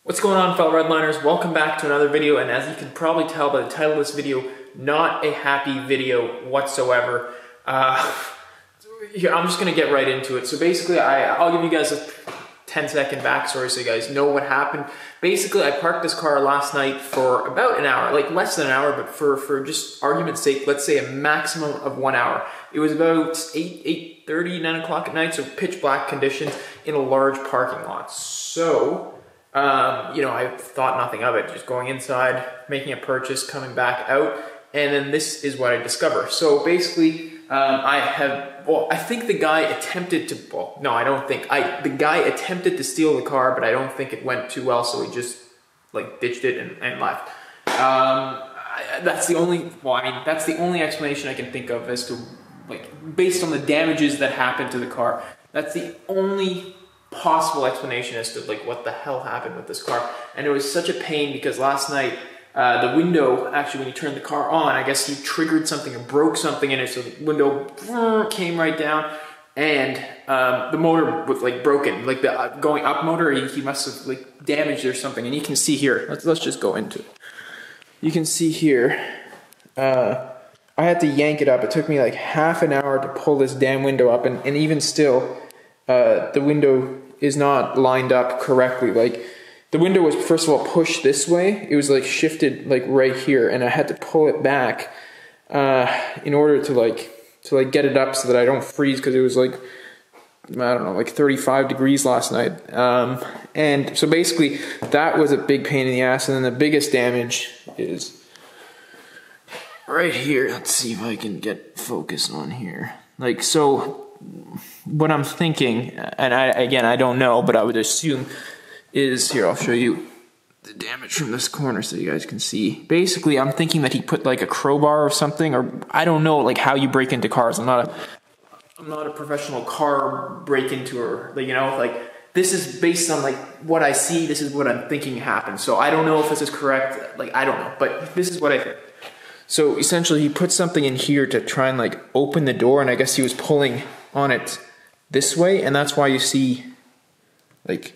What's going on, fellow Redliners? Welcome back to another video, and as you can probably tell by the title of this video, not a happy video whatsoever. Here, I'm just gonna get right into it. So basically, I'll give you guys a 10-second backstory so you guys know what happened. Basically, I parked this car last night for about an hour, like less than an hour, but for just argument's sake, let's say a maximum of 1 hour. It was about 8:30, 9 o'clock at night, so pitch black conditions in a large parking lot. So, you know, I thought nothing of it, just going inside, making a purchase, coming back out, and then this is what I discover. So basically, I think the guy attempted to, well, no, I don't think, the guy attempted to steal the car, but I don't think it went too well, so he just, like, ditched it and left. That's the only, well, I mean, that's the only explanation I can think of as to, like, based on the damages that happened to the car, that's the only possible explanation as to, like, what the hell happened with this car. And it was such a pain because last night, the window, actually when you turned the car on, I guess he triggered something or broke something in it, so the window came right down, and the motor was like broken, like the going up motor, he must have like damaged or something. And you can see here, let's just go into it. You can see here, I had to yank it up. It took me like half an hour to pull this damn window up, and even still, the window is not lined up correctly. Like, the window was, first of all, pushed this way. It was like shifted like right here, and I had to pull it back in order to get it up so that I don't freeze, because it was like, I don't know, like 35 degrees last night. And so basically that was a big pain in the ass. And then the biggest damage is right here. Let's see if I can get focus on here. Like, so what I'm thinking, and I don't know, but I would assume is, here, I'll show you the damage from this corner so you guys can see. Basically, I'm thinking that he put like a crowbar or something, or I don't know like how you break into cars. I'm not a professional car break-into, or, like, you know, like, this is based on like what I see, this is what I'm thinking happened. So I don't know if this is correct, like, I don't know, but this is what I think. So essentially he put something in here to try and like open the door, and I guess he was pulling on it this way, and that's why you see like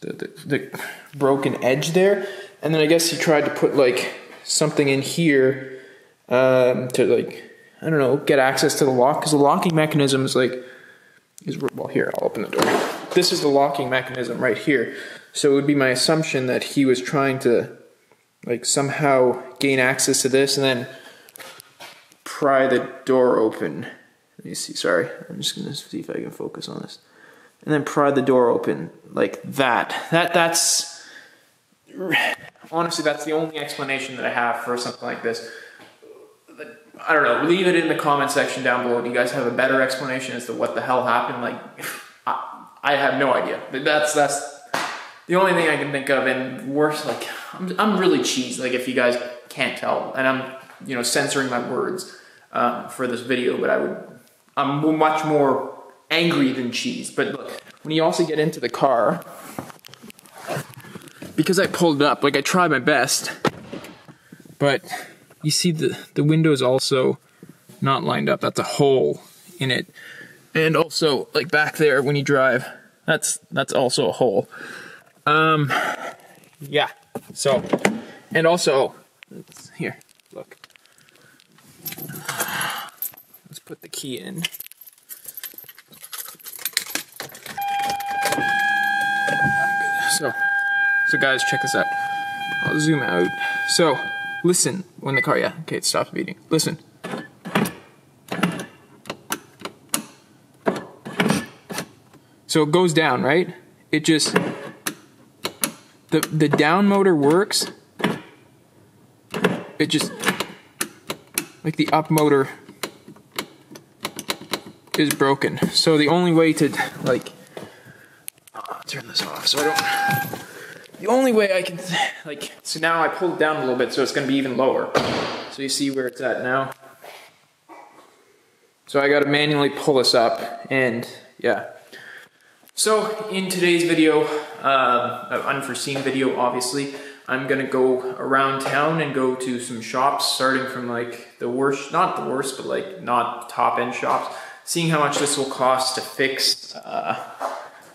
the broken edge there. And then I guess he tried to put like something in here to, like, I don't know, get access to the lock, because the locking mechanism is like, well, here, I'll open the door. This is the locking mechanism right here. So it would be my assumption that he was trying to like somehow gain access to this and then pry the door open. Let me see, sorry, I'm just gonna see if I can focus on this. And then pry the door open like that. That's honestly, that's the only explanation that I have for something like this. I don't know, leave it in the comment section down below. Do you guys have a better explanation as to what the hell happened? Like, I have no idea. That's the only thing I can think of. And worse, like, I'm really cheesed, like, if you guys can't tell. And I'm, you know, censoring my words for this video, but I'm much more angry than cheese. But look, when you also get into the car, because I pulled it up, like, I tried my best, but you see the window is also not lined up. That's a hole in it. And also, like, back there when you drive, that's also a hole. Yeah, so, and also, here, look, let's put the key in. So guys, check this out. I'll zoom out. So, listen, when the car, yeah, okay, it stops beating. Listen. So it goes down, right? It just, the down motor works. It just, like, the up motor is broken. So the only way to, like, I'll turn this off so I don't, the only way I can, like, so now I pulled it down a little bit so it's going to be even lower. So you see where it's at now. So I got to manually pull this up, and yeah. So in today's video, an unforeseen video obviously, I'm going to go around town and go to some shops, starting from like the worst, not the worst, but like not top end shops, seeing how much this will cost to fix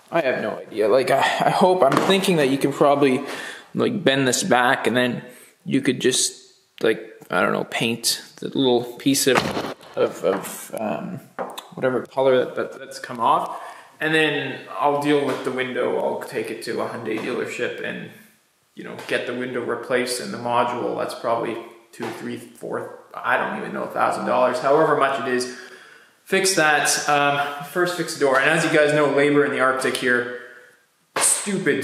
I have no idea. Like, I hope, I'm thinking that you can probably, like, bend this back and then you could just, like, I don't know, paint the little piece of whatever color that's come off. And then I'll deal with the window. I'll take it to a Hyundai dealership and, you know, get the window replaced, and the module, that's probably $2,000, $3,000, $4,000, I don't even know, $1,000, however much it is. Fix that, first fix the door. And as you guys know, labor in the Arctic here, stupid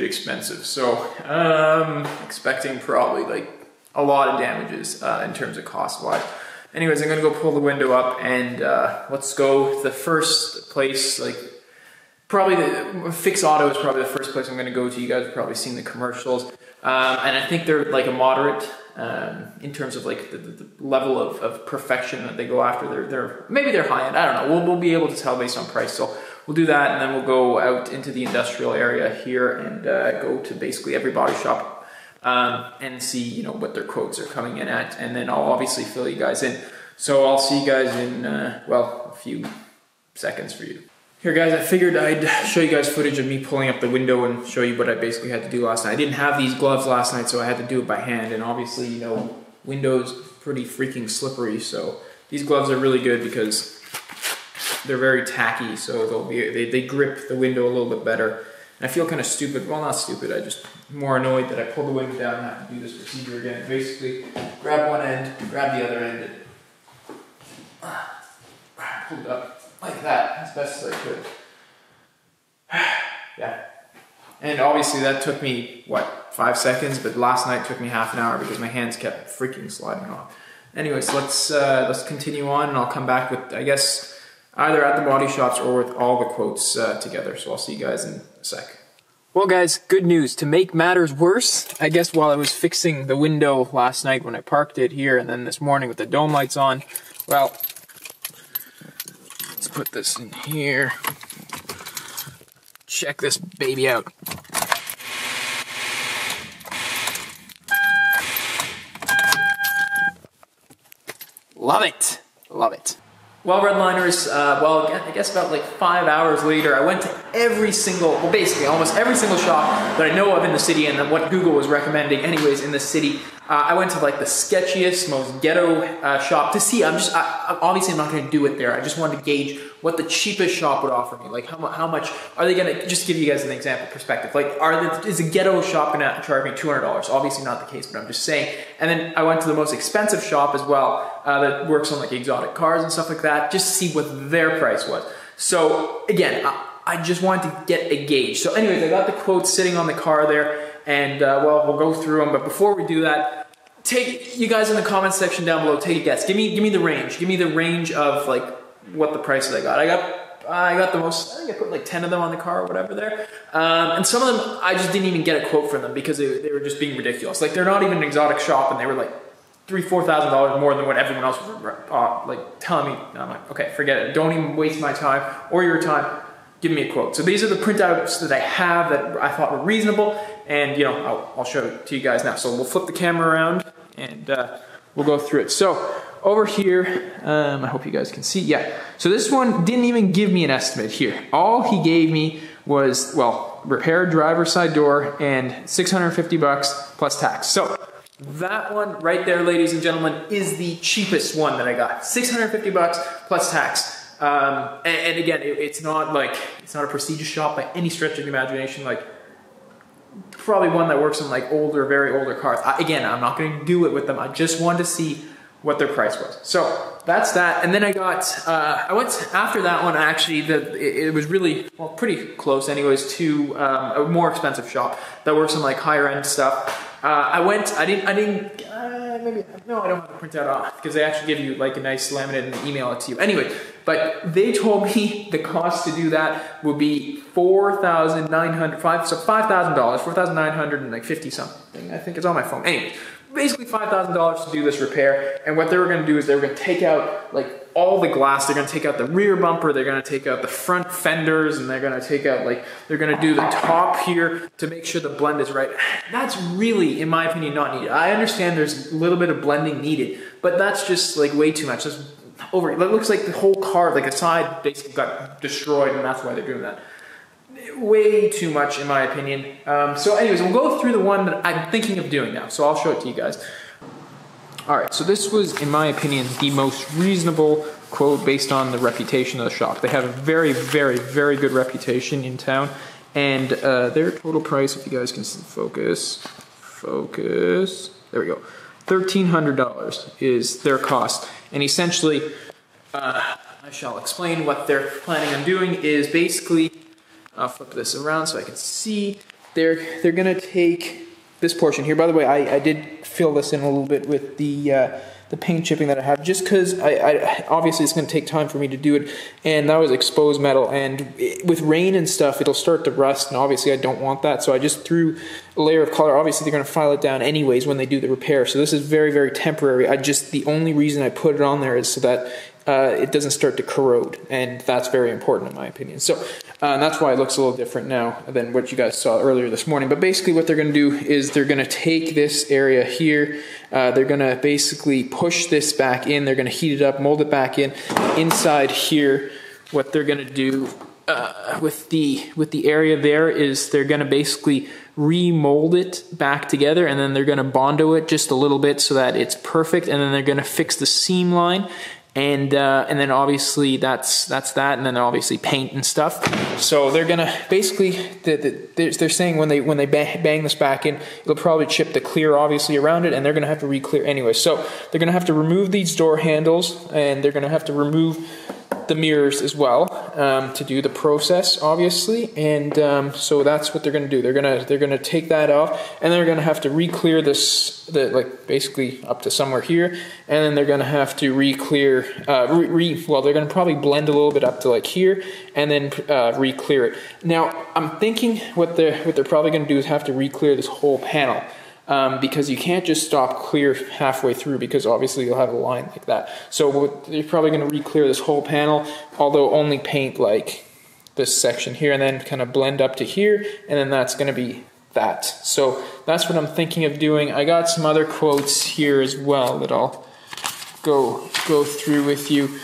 expensive. So, expecting probably like a lot of damages in terms of cost-wise. Anyways, I'm gonna go pull the window up and let's go. The first place, like, probably the Fix Auto is probably the first place I'm gonna go to. You guys have probably seen the commercials. And I think they're like a moderate in terms of like the level of perfection that they go after. Maybe they're high end. I don't know. We'll be able to tell based on price. So we'll do that, and then we'll go out into the industrial area here and go to basically every body shop and see, you know, what their quotes are coming in at, and then I'll obviously fill you guys in. So I'll see you guys in well, a few seconds for you. Here guys, I figured I'd show you guys footage of me pulling up the window and show you what I basically had to do last night. I didn't have these gloves last night, so I had to do it by hand, and obviously, you know, windows pretty freaking slippery, so these gloves are really good because they're very tacky, so they grip the window a little bit better. And I feel kind of stupid, well, not stupid, I just more annoyed that I pulled the window down and have to do this procedure again. Basically, grab one end, grab the other end, and pull it up. Like that, as best as I could. Yeah. And obviously that took me, what, 5 seconds? But last night took me half an hour because my hands kept freaking sliding off. Anyways, let's continue on, and I'll come back with, I guess, either at the body shops or with all the quotes together. So I'll see you guys in a sec. Well guys, good news. To make matters worse, I guess while I was fixing the window last night when I parked it here, and then this morning with the dome lights on, well, let's put this in here. Check this baby out. Love it. Love it. Well, Redliners, well, I guess about like 5 hours later, I went to every single, well, basically almost every single shop that I know of in the city and what Google was recommending anyways in the city. I went to like the sketchiest, most ghetto shop to see. Obviously I'm not going to do it there. I just wanted to gauge what the cheapest shop would offer me. Like how much are they going to, just give you guys an example perspective. Like is a ghetto shop going to charge me $200? Obviously not the case, but I'm just saying. And then I went to the most expensive shop as well that works on like exotic cars and stuff like that, just to see what their price was. So again, I just wanted to get a gauge. So anyways, I got the quotes sitting on the car there, and well, we'll go through them. But before we do that, you guys in the comments section down below, take a guess. Give me the range. Give me the range of like what the prices I got. I got the most, I think I put like 10 of them on the car or whatever there. And some of them, I just didn't even get a quote from them because they were just being ridiculous. Like they're not even an exotic shop, and they were like $3,000, $4,000 more than what everyone else was like telling me. And I'm like, okay, forget it. Don't even waste my time or your time. Give me a quote. So these are the printouts that I have that I thought were reasonable, and you know, I'll show it to you guys now. So we'll flip the camera around and we'll go through it. So over here, I hope you guys can see. Yeah. So this one didn't even give me an estimate here. All he gave me was, well, repaired driver's side door and $650 plus tax. So that one right there, ladies and gentlemen, is the cheapest one that I got. $650 plus tax. And again, it's not a prestigious shop by any stretch of the imagination. Like, probably one that works on like very older cars. Again, I'm not going to do it with them. I just wanted to see what their price was. So that's that. And then I went after that one. Actually, it was really, well, pretty close, anyways, to a more expensive shop that works on like higher end stuff. Maybe, no, I don't have to print that off because they actually give you like a nice laminate and email it to you. Anyway, but they told me the cost to do that would be $4,900, so $5,000, $4,950 something. I think it's on my phone. Anyway, basically $5,000 to do this repair. And what they were going to do is they were going to take out like all the glass. They're going to take out the rear bumper. They're going to take out the front fenders, and they're going to take out they're going to do the top here to make sure the blend is right. That's really, in my opinion, not needed. I understand there's a little bit of blending needed, but that's just like way too much. That's over. It looks like the whole car, like the side, basically got destroyed, and that's why they're doing that. way too much in my opinion. So anyways, we'll go through the one that I'm thinking of doing now. So I'll show it to you guys. All right, so this was, in my opinion, the most reasonable quote based on the reputation of the shop. They have a very, very, very good reputation in town. And their total price, if you guys can focus, there we go. $1,300 is their cost. And essentially, I shall explain what they're planning on doing is basically, I'll flip this around so I can see, they're gonna take this portion here. By the way, I did fill this in a little bit with the paint chipping that I have, just because I obviously it's going to take time for me to do it, and that was exposed metal, and with rain and stuff it'll start to rust, and obviously I don't want that, so I just threw a layer of color. Obviously they're going to file it down anyways when they do the repair, so this is very, very temporary. The only reason I put it on there is so that it doesn't start to corrode, and that's very important in my opinion. So that's why it looks a little different now than what you guys saw earlier this morning. But basically what they're going to do is they're going to take this area here, they're going to basically push this back in, they're going to heat it up, mold it back in. Inside here, what they're going to do with the area there is they're going to basically remold it back together, and then they're going to Bondo it just a little bit so that it's perfect, and then they're going to fix the seam line. And then obviously that's that, and then obviously paint and stuff. So they're gonna basically they're saying when they bang this back in, it'll probably chip the clear obviously around it, and they're gonna have to re-clear anyway. So they're gonna have to remove these door handles, and they're gonna have to remove the mirrors as well to do the process obviously. And so that's what they're gonna do. They're gonna take that off, and they're gonna have to re-clear this, like basically up to somewhere here, and then they're gonna have to re-clear well, they're gonna probably blend a little bit up to like here, and then re-clear it. Now I'm thinking what they're probably gonna do is have to re-clear this whole panel. Because you can't just stop clear halfway through, because obviously you'll have a line like that. So you're probably going to re-clear this whole panel, although only paint like this section here, and then kind of blend up to here, and then that's going to be that. So that's what I'm thinking of doing. I got some other quotes here as well that I'll go through with you.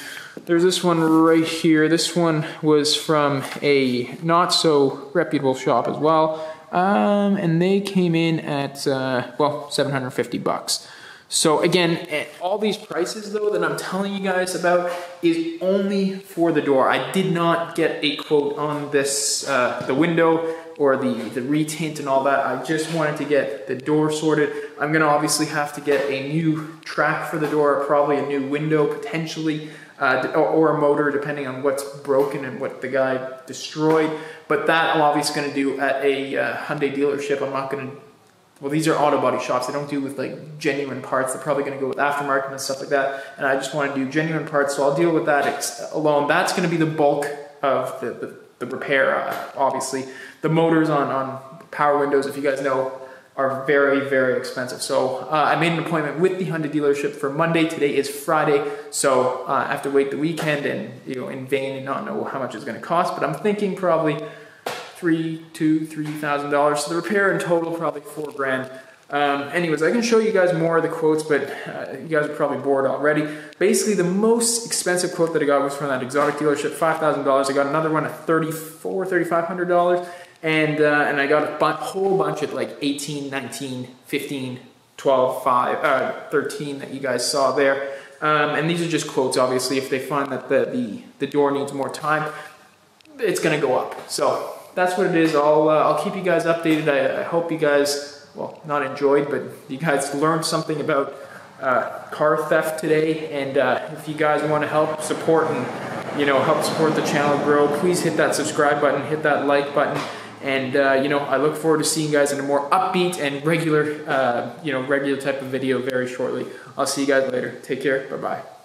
There's this one right here. This one was from a not so reputable shop as well. And they came in at, well, $750. So again, all these prices though that I'm telling you guys about is only for the door. I did not get a quote on this, the window or the retint and all that. I just wanted to get the door sorted. I'm gonna obviously have to get a new track for the door, probably a new window potentially, or a motor depending on what's broken and what the guy destroyed. But that I'm obviously going to do at a Hyundai dealership. I'm not going to, well, these are auto body shops. They don't do with like genuine parts. They're probably going to go with aftermarket and stuff like that. And I just want to do genuine parts, so I'll deal with that alone. That's going to be the bulk of the repair, obviously. The motors on power windows, if you guys know, are very, very expensive. So I made an appointment with the Hyundai dealership for Monday. Today is Friday, so I have to wait the weekend and in vain and not know how much it's going to cost. But I'm thinking probably $3,000. So the repair in total probably $4,000. Anyways, I can show you guys more of the quotes, but you guys are probably bored already. Basically, the most expensive quote that I got was from that exotic dealership, $5,000. I got another one at $3,500. And I got a whole bunch at like 18, 19, 15, 12, 5, 13 that you guys saw there. And these are just quotes, obviously. If they find that the door needs more time, it's going to go up. So that's what it is. I'll keep you guys updated. I hope you guys, well, not enjoyed, but you guys learned something about car theft today. And if you guys want to help support and help support the channel grow, please hit that subscribe button, hit that like button. And, I look forward to seeing you guys in a more upbeat and regular, regular type of video very shortly. I'll see you guys later. Take care. Bye-bye.